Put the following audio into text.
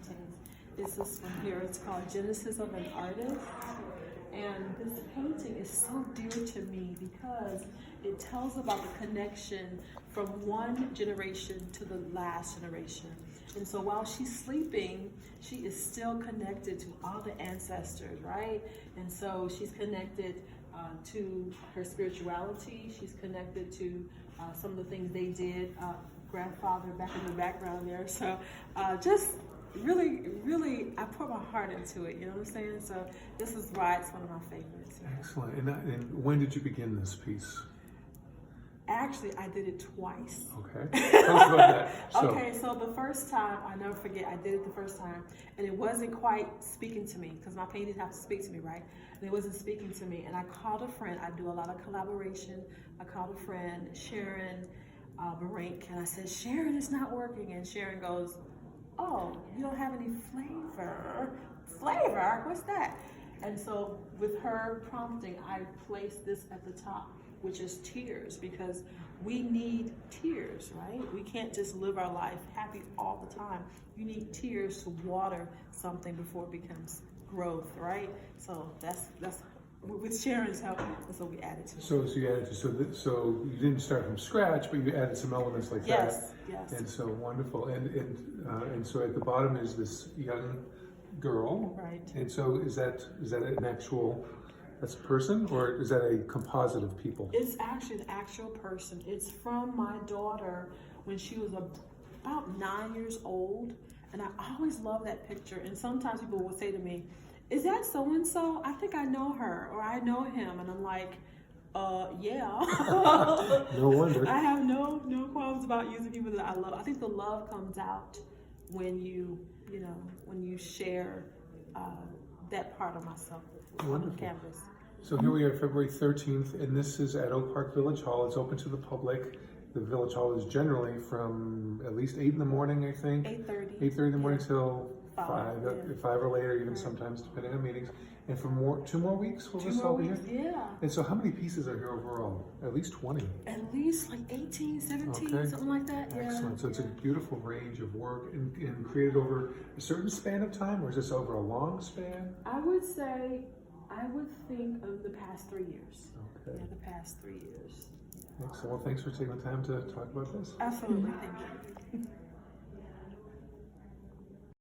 paintings. This is from here. It's called Genesis of an Artist. And this painting is so dear to me because it tells about the connection from one generation to the last generation. And so while she's sleeping, she is still connected to all the ancestors, right? And so she's connected to her spirituality. She's connected to some of the things they did. Grandfather back in the background there. So just really, I put my heart into it, you know what I'm saying? So this is why it's one of my favorites. Excellent. And when did you begin this piece? Actually, I did it twice. Okay. Tell us about that. Okay, so the first time, I never forget, I did it the first time, and it wasn't quite speaking to me, because my paintings have to speak to me, right? And it wasn't speaking to me, and I called a friend. I do a lot of collaboration. I called a friend, Sharon Marink, and I said, Sharon, it's not working. And Sharon goes, oh, you don't have any flavor? Flavor? What's that? And so with her prompting, I placed this at the top, which is tears, because we need tears, right? We can't just live our life happy all the time. You need tears to water something before it becomes growth, right? So that's with Sharon's help, that's what we added to it. So you added to, so you didn't start from scratch, but you added some elements like that. Yes. And so wonderful. And so at the bottom is this young girl. Right. And so is that an actual, that's a person, or is that a composite of people? It's actually an actual person. It's from my daughter when she was about 9 years old. And I always love that picture. And sometimes people will say to me, is that so-and-so? I think I know her, or I know him. And I'm like, yeah. No wonder. I have no qualms about using people that I love. I think the love comes out when you share that part of myself on the canvas. So here we are, February 13th, and this is at Oak Park Village Hall. It's open to the public. The Village Hall is generally from at least 8 in the morning, I think. 8:30. 8:30 in the morning till 5, Yeah. 5 or later, even sometimes, depending on meetings. And for 2 more weeks, will this all be here? Yeah. And so how many pieces are here overall? At least 20. At least like 18, 17, Okay. something like that. Excellent. So it's a beautiful range of work and created over a certain span of time, or is this over a long span? I would think of the past 3 years. Okay. Yeah, the past 3 years. Excellent. Well, thanks for taking the time to talk about this. Absolutely. Thank you.